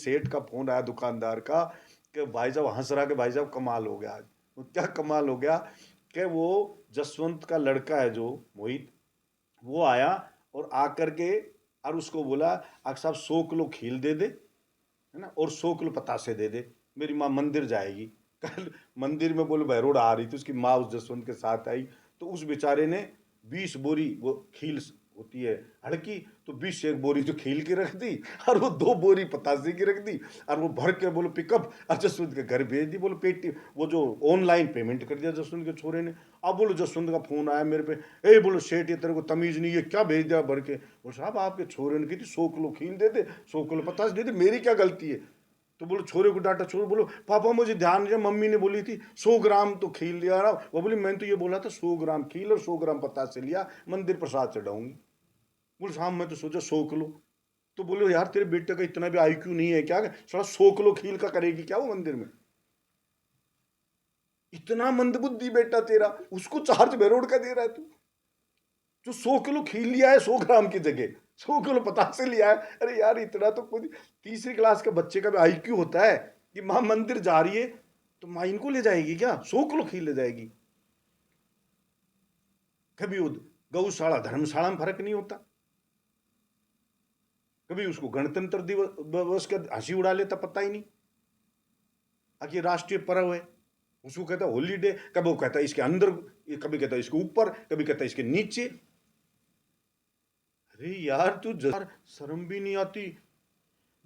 सेठ का फोन आया दुकानदार का कि भाई साहब हंस रहा कि भाई साहब कमाल हो गया आज। वो क्या कमाल हो गया कि वो जसवंत का लड़का है जो मोहित, वो आया और आकर के और उसको बोला अगर साहब 100 किलो खील दे दे, है ना, और 100 किलो पतासे दे दे, मेरी माँ मंदिर जाएगी। कल मंदिर में बोले बहरोड़ आ रही थी, उसकी माँ उस जसवंत के साथ आई, तो उस बेचारे ने 20 बोरी वो खील होती है हड़की, तो 20 एक बोरी तो खील की रख दी और वो 2 बोरी पतासे की रख दी और वो भर के बोलो पिकअप और जसवंत के घर भेज दी। बोलो पेटी वो जो ऑनलाइन पेमेंट कर दिया जसवंत के छोरे ने। अब बोलो जसवंत का फोन आया मेरे पे, ए बोलो सेठ ये तेरे को तमीज नहीं है क्या भेज दिया भर के। बोलो साहब आपके छोरे ने की थी 100 किलो खील दे दे, 100 किलो पतासे दे दे, मेरी क्या गलती है। तो बोलो छोरे को डांटा, छोरे बोलो पापा मुझे ध्यान नहीं, मम्मी ने बोली थी 100 ग्राम तो खील लिया ना। वो बोली मैंने तो ये बोला था 100 ग्राम खील और 100 ग्राम पतासे लिया, मंदिर प्रसाद चढ़ाऊंगी। बोले साहब मैं तो सोचा 100 किलो। तो बोलो यार तेरे बेटे का इतना भी आईक्यू नहीं है क्या, साला 100 किलो खील का करेगी क्या वो मंदिर में। इतना मंदबुद्धि बेटा तेरा, उसको चार्ज बेरोड का दे रहा है तू, जो 100 किलो खील लिया है 100 ग्राम की जगह 100 किलो पतासे लिया है। अरे यार इतना तो खुद तीसरी क्लास के बच्चे का भी आईक्यू होता है कि माँ मंदिर जा रही है तो माँ इनको ले जाएगी क्या, 100 किलो खील ले जाएगी। कभी वो गौशाला धर्मशाला में फर्क नहीं होता, कभी उसको गणतंत्र दिवस का हंसी उड़ा लेता पता ही नहीं, आखिर राष्ट्रीय पर्व है उसको कहता हॉलीडे, कभी वो कहता है इसके अंदर, कभी कहता है इसके ऊपर, कभी कहता है इसके नीचे। अरे यार तू शर्म भी नहीं आती।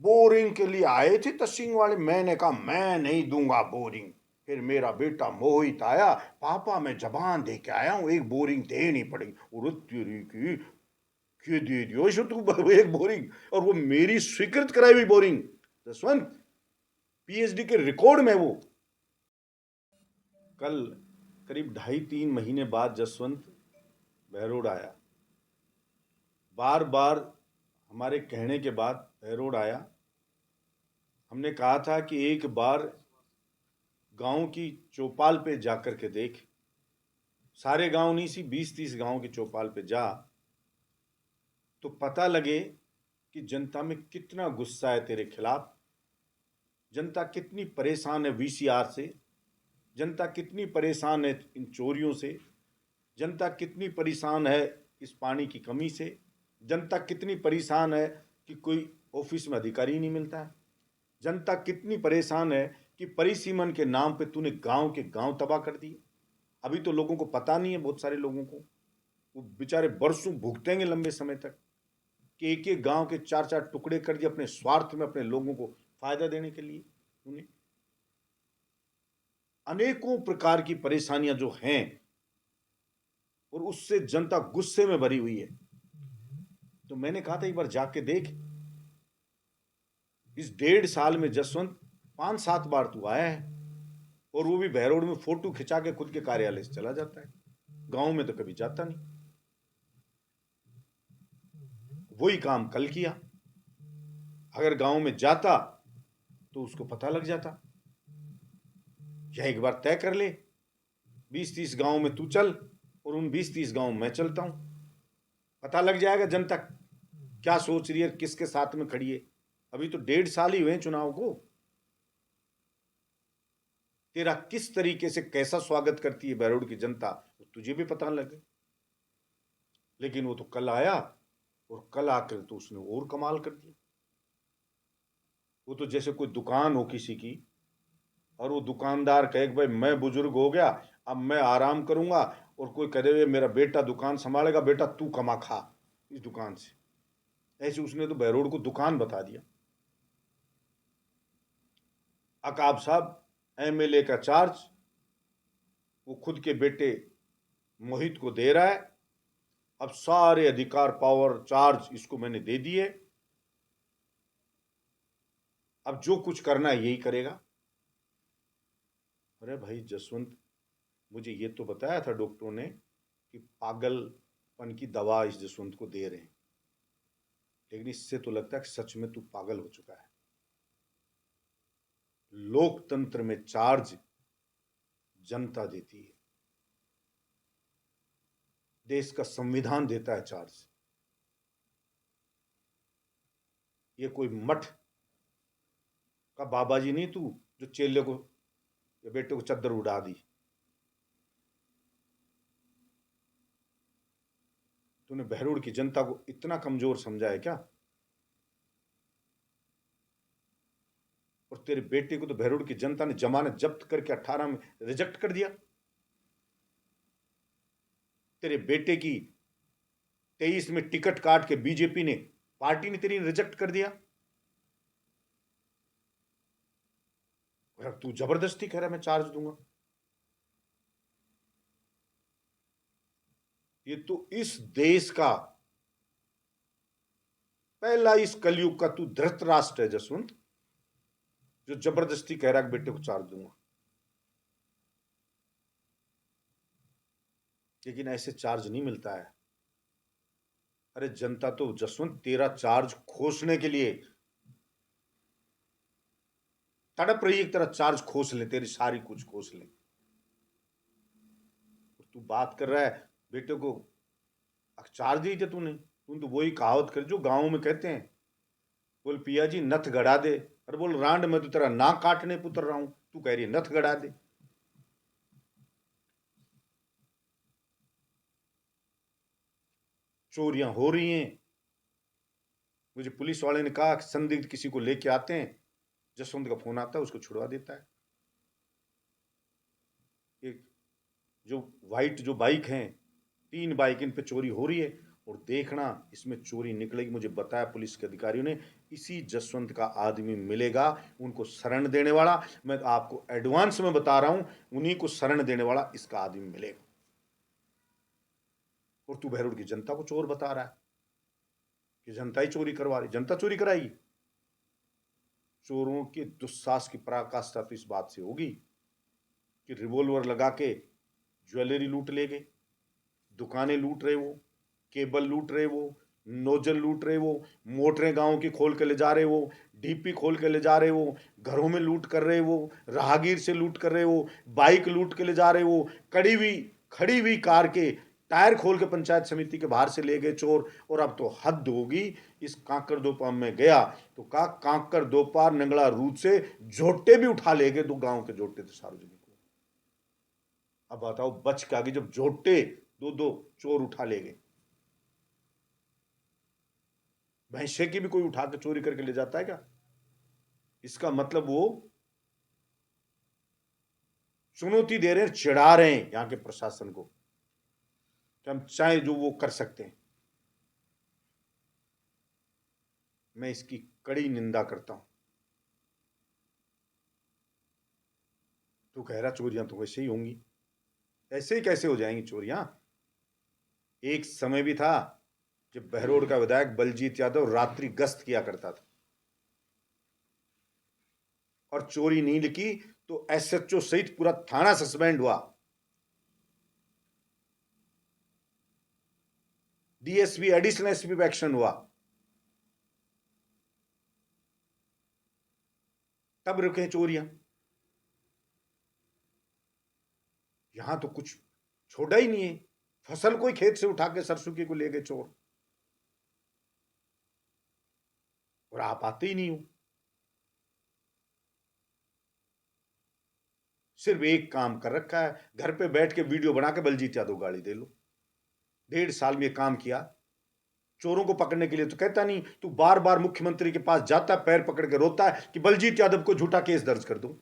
बोरिंग के लिए आए थे तसिंग वाले, मैंने कहा मैं नहीं दूंगा बोरिंग। फिर मेरा बेटा मोहित आया, पापा मैं जबान दे के आया हूं, एक बोरिंग देनी पड़ेगी। और तेरी की के दे दियो इसे तू एक बोरिंग, और वो मेरी स्वीकृत कराई हुई बोरिंग जसवंत, पीएचडी के रिकॉर्ड में वो। कल करीब 2.5-3 महीने बाद जसवंत बहरोड आया, बार बार हमारे कहने के बाद बहरोड आया। हमने कहा था कि एक बार गांव की चौपाल पे जाकर के देख, सारे गांव नहीं सी 20-30 गांव की चौपाल पे जा, तो पता लगे कि जनता में कितना गुस्सा है तेरे खिलाफ, जनता कितनी परेशान है वीसीआर से, जनता कितनी परेशान है इन चोरियों से, जनता कितनी परेशान है इस पानी की कमी से, जनता कितनी परेशान है कि कोई ऑफिस में अधिकारी नहीं मिलता है, जनता कितनी परेशान है कि परिसीमन के नाम पे तूने गांव के गांव तबाह कर दिए। अभी तो लोगों को पता नहीं है, बहुत सारे लोगों को, वो बेचारे बरसों भुगतेंगे लंबे समय तक कि एक एक गांव के 4-4 टुकड़े कर दिए अपने स्वार्थ में, अपने लोगों को फायदा देने के लिए। उन्हें अनेकों प्रकार की परेशानियां जो हैं और उससे जनता गुस्से में भरी हुई है। तो मैंने कहा था एक बार जाके देख, इस 1.5 साल में जसवंत 5-7 बार तू आया है, और वो भी बहरोड में फोटो खिंचा के खुद के कार्यालय से चला जाता है, गांव में तो कभी जाता नहीं। वही काम कल किया, अगर गांव में जाता तो उसको पता लग जाता। या एक बार तय कर ले, 20-30 गांव में तू चल और उन 20-30 गांव में मैं चलता हूं, पता लग जाएगा जनता क्या सोच रही है, किसके साथ में खड़ी है। अभी तो 1.5 साल ही हुए चुनाव को, तेरा किस तरीके से कैसा स्वागत करती है बहरोड की जनता वो तुझे भी पता लगे। लेकिन वो तो कल आया और कल आकर तो उसने और कमाल कर दिया। वो तो जैसे कोई दुकान हो किसी की और वो दुकानदार कहे कि भाई मैं बुजुर्ग हो गया अब मैं आराम करूंगा, और कोई कहे मेरा बेटा दुकान संभालेगा, बेटा तू कमा खा इस दुकान से। ऐसे उसने तो बहरोड को दुकान बता दिया। अकाब साहब एमएलए का चार्ज वो खुद के बेटे मोहित को दे रहा है, अब सारे अधिकार पावर चार्ज इसको मैंने दे दिए, अब जो कुछ करना है यही करेगा। अरे भाई जसवंत, मुझे ये तो बताया था डॉक्टरों ने कि पागलपन की दवा इस जसवंत को दे रहे हैं, लेकिन इससे तो लगता है कि सच में तू पागल हो चुका है। लोकतंत्र में चार्ज जनता देती है, देश का संविधान देता है चार्ज। ये कोई मठ का बाबा जी नहीं तू जो चेले को या बेटे को चद्दर उड़ा दी। तूने बहरोड की जनता को इतना कमजोर समझा है क्या? और तेरे बेटे को तो बहरोड की जनता ने जमानत जब्त करके 18 में रिजेक्ट कर दिया। तेरे बेटे की 23 में टिकट काट के बीजेपी ने, पार्टी ने तेरी रिजेक्ट कर दिया। और अब तू जबरदस्ती कह रहा है मैं चार्ज दूंगा। ये तो इस देश का पहला, इस कलयुग का तू धृतराष्ट्र है जसवंत, जो जबरदस्ती कह रहा है कि बेटे को चार्ज दूंगा। लेकिन ऐसे चार्ज नहीं मिलता है। अरे जनता तो जसवंत तेरा चार्ज खोसने के लिए तड़प रही है, तेरा चार्ज खोस ले, तेरी सारी कुछ खोस ले। तू बात कर रहा है बेटे को चार्ज दी थे तूने तो वही कहावत कर जो गांव में कहते हैं, बोल पिया जी नथ गड़ा दे। अरे बोल रांड में तो तेरा नाक काटने पुतर रहा हूं, तू कह रही है नथ गड़ा दे। चोरियां हो रही हैं। मुझे पुलिस वाले ने कहा कि संदिग्ध किसी को लेके आते हैं, जसवंत का फोन आता है, उसको छुड़वा देता है। एक जो वाइट जो बाइक हैं, 3 बाइक इन पे चोरी हो रही है। और देखना इसमें चोरी निकलेगी, मुझे बताया पुलिस के अधिकारियों ने, इसी जसवंत का आदमी मिलेगा उनको शरण देने वाला। मैं आपको एडवांस में बता रहा हूं, उन्हीं को शरण देने वाला इसका आदमी मिलेगा। और तू बहरोड की जनता को चोर बता रहा है कि जनता ही चोरी करवा रही। जनता चोरी कराएगी? चोरों के दुस्साहस की पराकाष्ठा तो इस बात से होगी कि रिवॉल्वर लगा के ज्वेलरी लूट ले गए, दुकानें लूट रहे वो, केबल लूट रहे वो, नोजल लूट रहे वो, मोटरें गांव की खोल के ले जा रहे वो, डीपी खोल के ले जा रहे वो, घरों में लूट कर रहे वो, राहगीर से लूट कर रहे वो, बाइक लूट के ले जा रहे वो, खड़ी हुई कार के टायर खोल के पंचायत समिति के बाहर से ले गए चोर। और अब तो हद होगी। इस कांकर दोपार में गया तो कहा कांकर दोपार नंगला रूट से झोटे भी उठा ले गए, 2 गांव के झोटे थे सार्वजनिक। अब बताओ बच के आगे जब झोटे 2-2 चोर उठा ले गए। भैंसे की भी कोई उठा के चोरी करके ले जाता है क्या? इसका मतलब वो चुनौती दे रहे हैं, चिढ़ा रहे हैं यहां के प्रशासन को कि हम चाहे जो वो कर सकते हैं। मैं इसकी कड़ी निंदा करता हूं। तू कह रहा चोरियां तो वैसे ही होंगी, ऐसे ही कैसे हो जाएंगी चोरियां? एक समय भी था जब बहरोड का विधायक बलजीत यादव रात्रि गश्त किया करता था और चोरी नहीं लिखी तो एसएचओ सहित पूरा थाना सस्पेंड हुआ, डीएसपी एडिशनल एसपी पे एक्शन हुआ, तब रुके चोरियां। यहां तो कुछ छोड़ा ही नहीं है। फसल कोई खेत से उठा के सरसों को ले गए चोर, और आप आते ही नहीं हो। सिर्फ एक काम कर रखा है, घर पे बैठ के वीडियो बना के बलजीत यादव गाड़ी दे लो। 1.5 साल में काम किया। चोरों को पकड़ने के लिए तो कहता नहीं, तू बार बार मुख्यमंत्री के पास जाता है, पैर पकड़ के रोता है कि बलजीत यादव को झूठा केस दर्ज कर दो।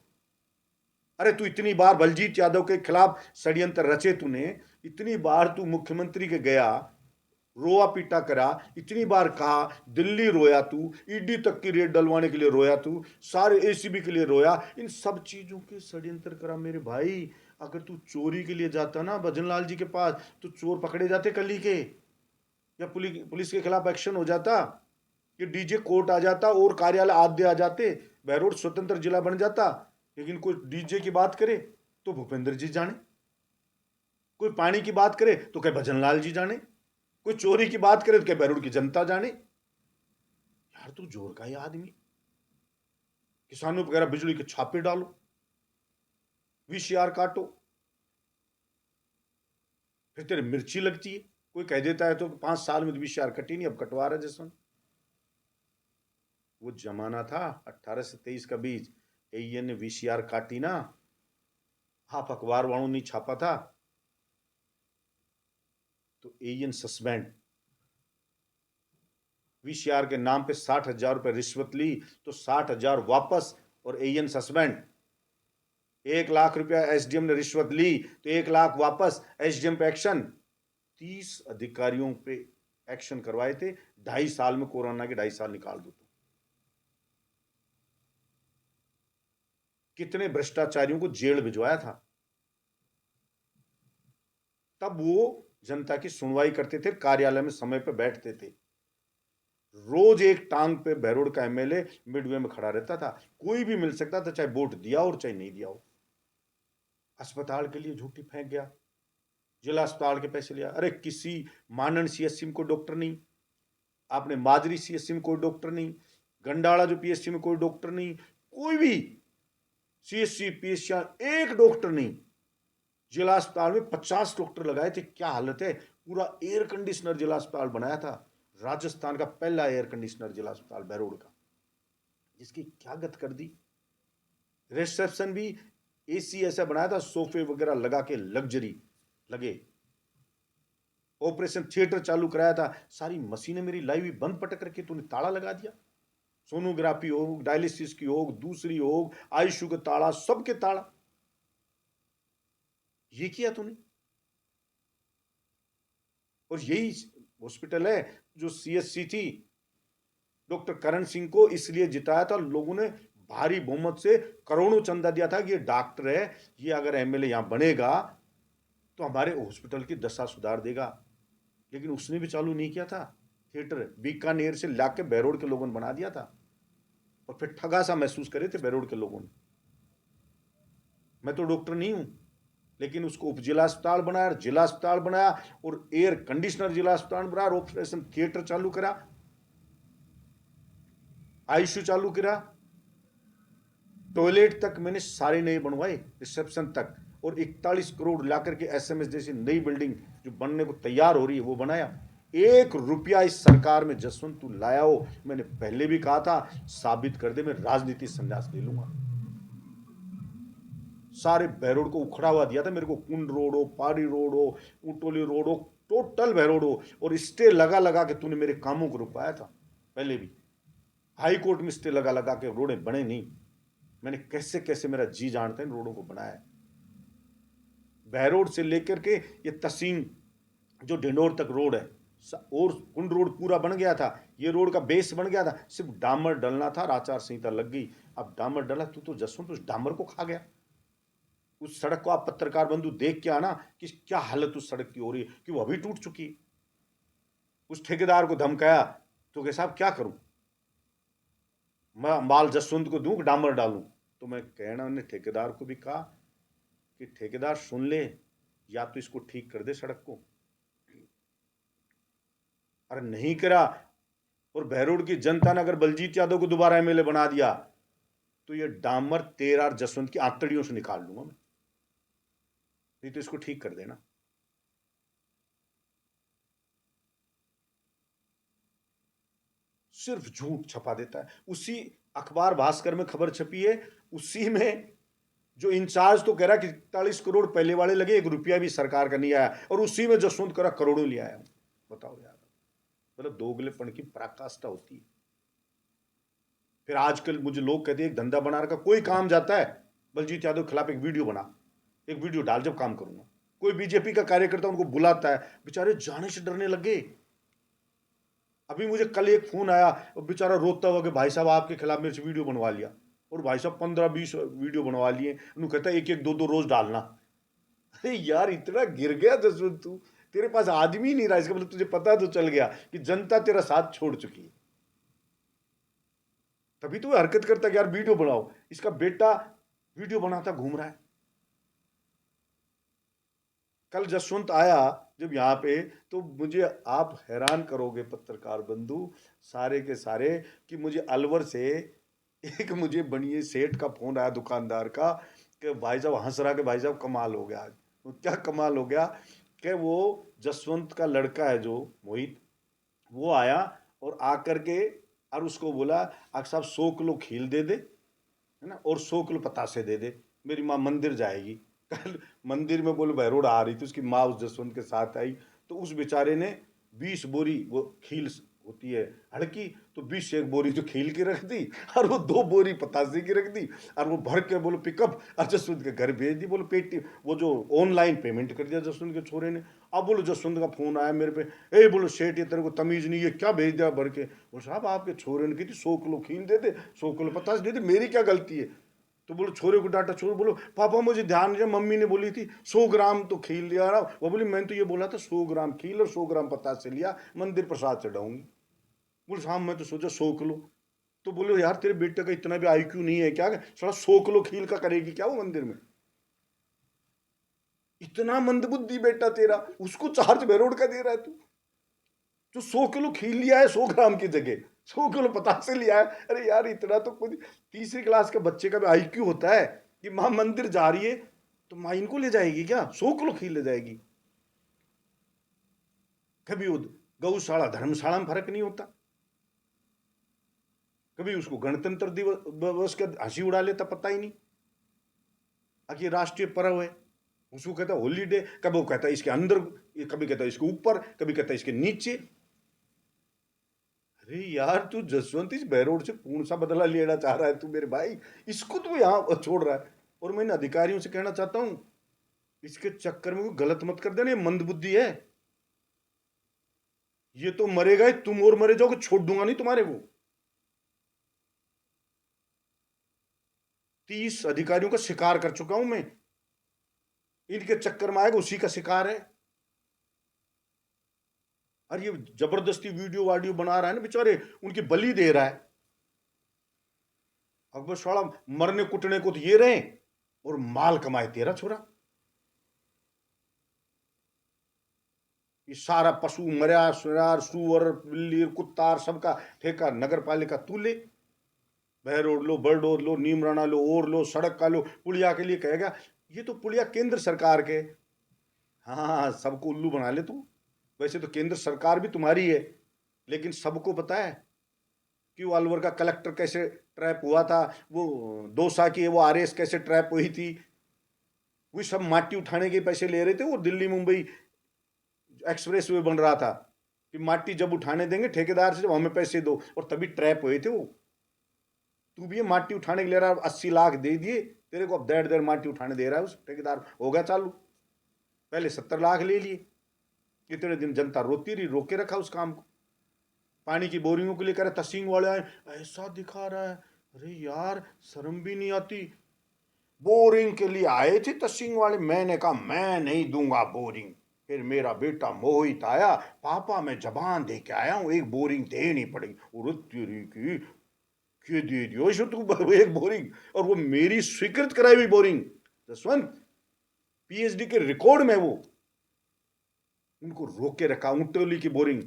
अरे तू इतनी बार बलजीत यादव के खिलाफ षड्यंत्र रचे, तूने इतनी बार तू मुख्यमंत्री के गया, रोआ पीटा करा, इतनी बार कहा, दिल्ली रोया तू, ईडी तक की रेड डलवाने के लिए रोया तू, सारे एसीबी के लिए रोया, इन सब चीजों के षड्यंत्र करा मेरे भाई। अगर तू चोरी के लिए जाता ना भजनलाल जी के पास तो चोर पकड़े जाते कल ही के, या पुलिस के खिलाफ एक्शन हो जाता, कि डीजे कोर्ट आ जाता और कार्यालय आद्य आ जाते, बहरोड स्वतंत्र जिला बन जाता। लेकिन कोई डीजे की बात करे तो भूपेंद्र जी जाने, कोई पानी की बात करे तो कहे भजनलाल जी जाने, कोई चोरी की बात करे तो कहे बहरोड की जनता जाने। यार तू जोर का ही आदमी। किसानों वगैरह बिजली के छापे डालो, वीसीआर काटो, फिर तेरे मिर्ची लगती है। कोई कह देता है तो 5 साल में तो वीसीआर कटी नहीं, अब कटवा रहा जैसा। वो जमाना था 18 से 23 का बीच, एईएन ने वीसीआर काटी ना, आप अखबार वालों ने छापा था, तो एईएन सस्पेंड। वीसीआर के नाम पे 60,000 रुपये रिश्वत ली तो 60,000 वापस और एईएन सस्पेंड। 1 लाख रुपया एसडीएम ने रिश्वत ली तो 1 लाख वापस, एसडीएम पे एक्शन। 30 अधिकारियों पे एक्शन करवाए थे। 2.5 साल में, कोरोना के 2.5 साल निकाल दो तो कितने भ्रष्टाचारियों को जेल भिजवाया था। तब वो जनता की सुनवाई करते थे, कार्यालय में समय पर बैठते थे। रोज एक टांग पे बहरोड का एमएलए मिडवे में खड़ा रहता था। कोई भी मिल सकता था, चाहे वोट दिया और चाहे नहीं दिया हो। अस्पताल के लिए झूठी फेंक गया, जिला अस्पताल के पैसे लिया। अरे किसी मानन सीएससी में कोई डॉक्टर नहीं, आपने माजरी सीएससी में कोई डॉक्टर नहीं, गंडाला जो पीएससी में कोई डॉक्टर नहीं, कोई भी सीएससी पीएससी एक डॉक्टर नहीं। जिला अस्पताल में 50 डॉक्टर लगाए थे। क्या हालत है। पूरा एयर कंडीशनर जिला अस्पताल बनाया था। राजस्थान का पहला एयर कंडीशनर जिला अस्पताल बहरोड का, जिसकी क्या गत कर दी। रिसेप्शन भी एसी ऐसा बनाया था, सोफे वगैरह लगा के लग्जरी लगे। ऑपरेशन थिएटर चालू कराया था, सारी मशीनें मेरी लाई हुई बंद पटक रखी, तूने ताला लगा दिया। सोनोग्राफी हो, डायलिसिस की हो, दूसरी हो, आईसीयू का ताला, सबके ताला। ये किया तूने। और यही हॉस्पिटल है जो सीएससी थी, डॉक्टर करण सिंह को इसलिए जिताया था लोगों ने, भारी बहुमत से करोड़ों चंदा दिया था कि ये डॉक्टर है, ये अगर एमएलए यहां बनेगा तो हमारे हॉस्पिटल की दशा सुधार देगा। लेकिन उसने भी चालू नहीं किया था। थिएटर बीकानेर से लाके बहरोड के लोगों ने बना दिया था, और फिर ठगा सा महसूस करे थे बहरोड के लोगों ने। मैं तो डॉक्टर नहीं हूं, लेकिन उसको उप जिला अस्पताल बनाया, जिला अस्पताल बनाया, और एयर कंडीशनर जिला अस्पताल बनाया, ऑपरेशन थिएटर चालू करा, आईसीयू चालू करा, टॉयलेट तक मैंने सारे नए बनवाए, रिसेप्शन तक। और 41 करोड़ लाकर के एसएमएस जैसी नई बिल्डिंग जो बनने को तैयार हो रही है वो बनाया। 1 रुपया इस सरकार में जसवंत तू लाया हो, मैंने पहले भी कहा था, साबित कर दे, मैं राजनीति संन्यास ले लूंगा। सारे बहरोड को उखड़ा हुआ दिया था मेरे को, कुंड रोड हो, पारी रोड हो, उटोली रोड हो, टोटल बहरोड हो, और स्टे लगा लगा के तूने मेरे कामों को रुकवाया था। पहले भी हाई कोर्ट में स्टे लगा लगा के रोडें बने नहीं। मैंने कैसे कैसे, मेरा जी जानते हैं, रोडों को बनाया। बहरोड से लेकर के ये तहसीन जो ढिंडोर तक रोड है, और कुंड रोड पूरा बन गया था, ये रोड का बेस बन गया था, सिर्फ डामर डलना था, आचार संहिता लग गई। अब डामर डला, तू तो जसवंत उस डामर को खा गया। उस सड़क को आप पत्रकार बंधु देख के आना कि क्या हालत उस सड़क की हो रही है, कि वो अभी टूट चुकी है। उस ठेकेदार को धमकाया तो कह साहब क्या करूं, मैं माल जसवंत को दूं कि डामर डालूं। तो मैं कहना, उन्हें ठेकेदार को भी कहा कि ठेकेदार सुन ले, या तो इसको ठीक कर दे सड़क को। अरे नहीं करा, और बहरोड की जनता ने अगर बलजीत यादव को दोबारा एमएलए बना दिया तो ये डामर तेरा और जसवंत की आंतड़ियों से निकाल लूंगा मैं। नहीं तो इसको ठीक कर देना। सिर्फ झूठ छपा देता है। उसी अखबार भास्कर में खबर छपी है, उसी में जो इंचार्ज तो कह रहा है कि 41 करोड़ पहले वाले लगे, 1 रुपया भी सरकार का नहीं आया, और उसी में जसवंत करा करोड़ों ले आया। बताओ यार, मतलब दोगलेपन की पराकाष्ठा होती है। फिर आजकल मुझे लोग कहते हैं धंधा बना रखा, कोई काम जाता है बलजीत यादव के खिलाफ एक वीडियो बना, एक वीडियो डाल, जब काम करूंगा। कोई बीजेपी का कार्यकर्ता उनको बुलाता है, बेचारे जाने से डरने लगे। अभी मुझे कल एक फोन आया, बेचारा रोता हुआ कि भाई साहब आपके खिलाफ मेरे से वीडियो बनवा लिया, और भाई साहब 15-20 वीडियो बनवा लिए। उन्होंने कहता है एक एक दो दो रोज डालना। अरे यार, इतना गिर गया जसवंत तू, तेरे पास आदमी नहीं रहा, इसका मतलब तुझे पता तो चल गया कि जनता तेरा साथ छोड़ चुकी है। तभी तो हरकत करता कि यार वीडियो बनाओ। इसका बेटा वीडियो बनाता घूम रहा है। कल जसवंत आया जब यहाँ पे, तो मुझे आप हैरान करोगे पत्रकार बंधु सारे के सारे, कि मुझे अलवर से एक मुझे बनिए सेठ का फोन आया, दुकानदार का, कि भाई साहब हंस रहा, कि भाई साहब कमाल हो गया आज। तो क्या कमाल हो गया, कि वो जसवंत का लड़का है जो मोहित, वो आया और आकर के और उसको बोला अगर साहब 100 किलो खील दे दे, है ना, और 100 किलो पतासे दे दे, मेरी माँ मंदिर जाएगी। कल मंदिर में बोले बहरोड़ आ रही थी, उसकी माँ उस जसवंत के साथ आई, तो उस बेचारे ने 20 बोरी वो खील होती है हड़की, तो 20 से एक बोरी तो खील की रख दी, और वो 2 बोरी पतासे की रख दी, और वो भर के बोलो पिकअप और जसवंत के घर भेज दी। बोलो पेटी वो जो ऑनलाइन पेमेंट कर दिया जसवंत के छोरे ने। अब बोलो जसवंत का फोन आया मेरे पे, ए बोलो सेठ ये तेरे को तमीज नहीं है क्या भेज दिया भर के। बोलो साहब आपके छोरे ने की थी 100 किलो खील दे दे, 100 किलो पतासे दे दे, मेरी क्या गलती है। तो बोलो छोरे को डांटा, छोरे बोलो पापा मुझे ध्यान नहीं, मम्मी ने बोली थी 100 ग्राम तो खील लिया ना। वो बोली मैंने तो ये बोला था 100 ग्राम खील और 100 ग्राम पतासे लिया, मंदिर प्रसाद चढ़ाऊंगी। बोले साहब मैं तो सोचा 100 किलो। तो बोले यार तेरे बेटे का इतना भी आईक्यू नहीं है क्या, साला 100 किलो खील का करेगी क्या वो मंदिर में। इतना मंदबुद्धि बेटा तेरा, उसको चार्ज बेरोड का दे रहा है तू। जो 100 किलो खील लिया है 100 ग्राम की जगह 100 किलो पतासे लिया है। अरे यार इतना तो कोई तीसरी क्लास के बच्चे का भी आईक्यू होता है कि माँ मंदिर जा रही है तो माँ इनको ले जाएगी क्या, 100 किलो खील ले जाएगी। कभी वो गौशाला धर्मशाला में फर्क नहीं होता, कभी उसको गणतंत्र दिवस का हंसी उड़ा लेता पता ही नहीं। अब ये राष्ट्रीय पर्व है, उसको कहता है हॉलीडे, कभी वो कहता है इसके अंदर, कभी कहता है इसके ऊपर, कभी कहता है इसके नीचे। अरे यार तू जसवंत इस बहरोड से कौन सा बदला लेना चाह रहा है तू मेरे भाई, इसको तू यहाँ छोड़ रहा है। और मैं इन अधिकारियों से कहना चाहता हूं इसके चक्कर में कोई गलत मत कर देना, ये मंदबुद्धि है। ये तो मरेगा ही, तुम और मरे जाओगे, छोड़ दूंगा नहीं तुम्हारे को। 30 अधिकारियों का शिकार कर चुका हूं मैं, इनके चक्कर में आएगा उसी का शिकार है। और ये जबरदस्ती वीडियो वाडियो बना रहा है ना बेचारे, उनकी बलि दे रहा है। अकबर साला मरने कुटने को तो ये रहे और माल कमाए तेरा छोरा। ये सारा पशु मरा सुरार सुअर बिल्ली कुत्ता सबका ठेका नगर पालिका तू ले। बहरोड लो, बरडोर लो, नीमराना लो, और लो, सड़क का लो, पुलिया के लिए कहेगा ये तो पुलिया केंद्र सरकार के। हाँ हाँ हाँ, सबको उल्लू बना ले तू। वैसे तो केंद्र सरकार भी तुम्हारी है, लेकिन सबको पता है कि वो अलवर का कलेक्टर कैसे ट्रैप हुआ था, वो दौसा की वो आरएस कैसे ट्रैप हुई थी। वो सब माटी उठाने के पैसे ले रहे थे, वो दिल्ली मुंबई एक्सप्रेस वे बन रहा था कि माटी जब उठाने देंगे ठेकेदार से, जब हमें पैसे दो, और तभी ट्रैप हुए थे वो। तू भी ये माटी उठाने के ले रहा, 80 लाख दे दिए तेरे को, अब देड़ देड़ माटी उठाने दे रहा है उस ठेकेदार, होगा चालू। पहले 70 लाख ले लिए, इतने दिन जनता रोती रही, रोके रखा उस काम को। पानी की बोरिंगों के लिए कह रहे तहसील वाले आए, ऐसा दिखा रहा है, अरे यार शर्म भी नहीं आती। बोरिंग के लिए आए थे तहसील वाले, मैंने कहा मैं नहीं दूंगा बोरिंग। फिर मेरा बेटा मोहित आया, पापा मैं जबान दे के आया हूं, एक बोरिंग देनी पड़ेगी। और तेरी की के दे दियो इसको तू एक बोरिंग, और वो मेरी स्वीकृत कराई हुई बोरिंग जसवंत, पीएचडी के रिकॉर्ड में वो। उनको रोक के रखा, ऊंटोली की बोरिंग,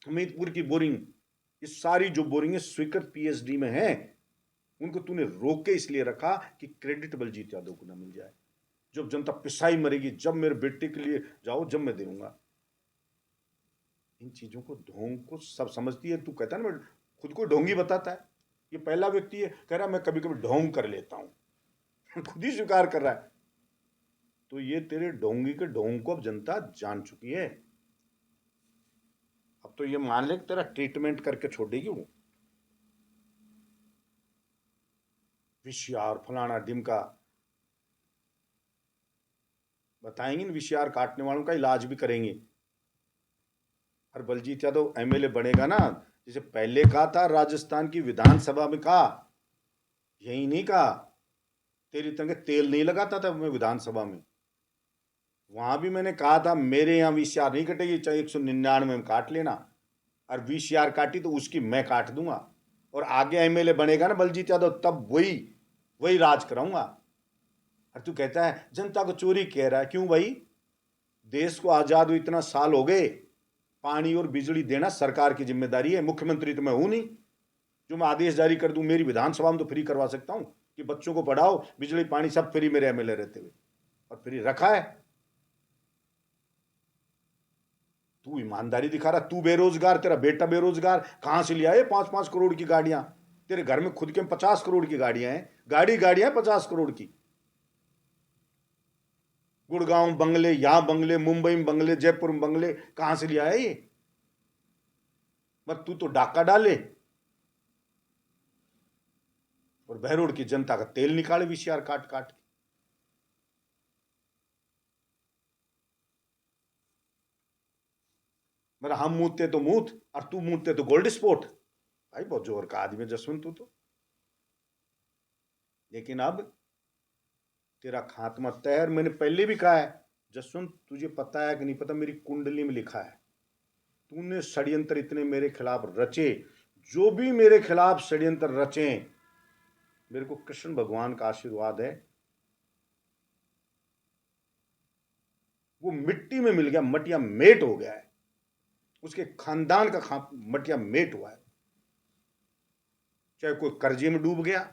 हमीदपुर की बोरिंग, ये सारी जो बोरिंग स्वीकृत पीएचडी में है, उनको तूने रोक के इसलिए रखा कि क्रेडिट बलजीत यादव को ना मिल जाए। जब जनता पिसाई मरेगी, जब मेरे बेटे के लिए जाओ, जब मैं दूंगा। इन चीजों को ढोंग को सब समझती है। तू कहता है ना मैं खुद को ढोंगी बताता है, ये पहला व्यक्ति है कह रहा मैं कभी कभी ढोंग कर लेता हूं खुद ही स्वीकार कर रहा है। तो ये तेरे ढोंगी के ढोंग को अब जनता जान चुकी है। अब तो ये मान ले तेरा ट्रीटमेंट करके छोड़ेगी वो। विशियार फलाना डिमका बताएंगे, विशियार काटने वालों का इलाज भी करेंगे। और बलजीत यादव एमएलए बनेगा ना, जैसे पहले कहा था राजस्थान की विधानसभा में, कहा यही नहीं कहा तेरी तरह तेल नहीं लगाता था मैं विधानसभा में, वहां भी मैंने कहा था मेरे यहाँ वीसीआर नहीं कटेगी, चाहे 199 में काट लेना, और वीसीआर काटी तो उसकी मैं काट दूंगा। और आगे एमएलए बनेगा ना बलजीत यादव, तब वही वही राज कराऊंगा। और तू कहता है जनता को चोरी कह रहा है, क्यों भाई, देश को आजाद हुए इतना साल हो गए, पानी और बिजली देना सरकार की जिम्मेदारी है, मुख्यमंत्री तो मैं हूं नहीं जो मैं आदेश जारी कर दूं। मेरी विधानसभा में तो फ्री करवा सकता हूं कि बच्चों को पढ़ाओ, बिजली पानी सब फ्री मेरे एमएलए रहते हुए, और फ्री रखा है। तू ईमानदारी दिखा रहा, तू बेरोजगार, तेरा बेटा बेरोजगार, कहां से लिया ये 5-5 करोड़ की गाड़ियां? तेरे घर में खुद के 50 करोड़ की गाड़ियां हैं, गाड़ियां 50 करोड़ की। गुड़गांव बंगले, यहां बंगले, मुंबई में बंगले, जयपुर में बंगले, कहां से लिया है ये? मत तू तो डाका डाले और बहरोड की जनता का तेल निकाले वीसीआर काट काट के। मतलब हम मूतते तो मूत और तू मूतते तो गोल्ड स्पोर्ट। भाई बहुत जोर का आदमी है जसवंत तू तो। लेकिन अब तेरा खात्मा तय है। मैंने पहले भी कहा है जसवंत, तुझे पता है कि नहीं पता, मेरी कुंडली में लिखा है तूने षड्यंत्र इतने मेरे खिलाफ रचे, जो भी मेरे खिलाफ षड्यंत्र रचे, मेरे को कृष्ण भगवान का आशीर्वाद है वो मिट्टी में मिल गया, मटिया मेट हो गया है, उसके खानदान का मटिया मेट हुआ है। चाहे कोई कर्जे में डूब गया,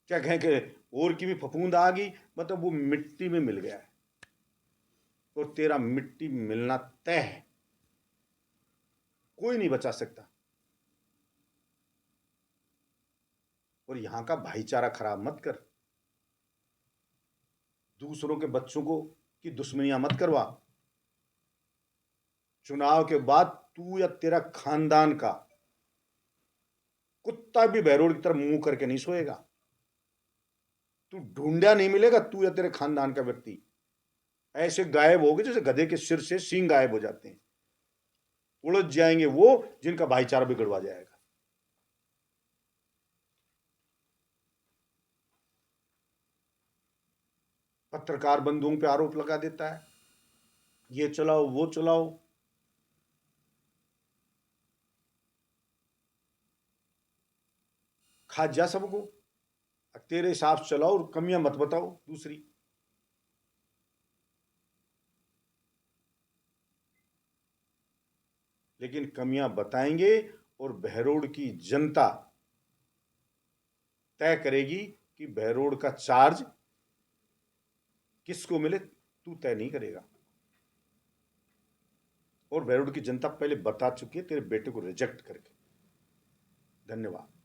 चाहे कहें कि और की भी फफूंद आ गई, मतलब वो मिट्टी में मिल गया है। और तेरा मिट्टी मिलना तय है, कोई नहीं बचा सकता। और यहां का भाईचारा खराब मत कर, दूसरों के बच्चों को की दुश्मनियां मत करवा। चुनाव के बाद तू या तेरा खानदान का कुत्ता भी बहरोड की तरफ मुंह करके नहीं सोएगा। तू ढूंढा नहीं मिलेगा, तू या तेरे खानदान का व्यक्ति ऐसे गायब होगे जैसे गधे के सिर से सींग गायब हो जाते हैं। उलझ जाएंगे वो जिनका भाईचारा बिगड़वा जाएगा। पत्रकार बंधुओं पे आरोप लगा देता है, ये चलाओ वो चलाओ। खा जा सबको, तेरे हिसाब से चलाओ और कमियां मत बताओ दूसरी। लेकिन कमियां बताएंगे और बहरोड की जनता तय करेगी कि बहरोड का चार्ज किसको मिले, तू तय नहीं करेगा। और बहरोड की जनता पहले बता चुकी है तेरे बेटे को रिजेक्ट करके। धन्यवाद।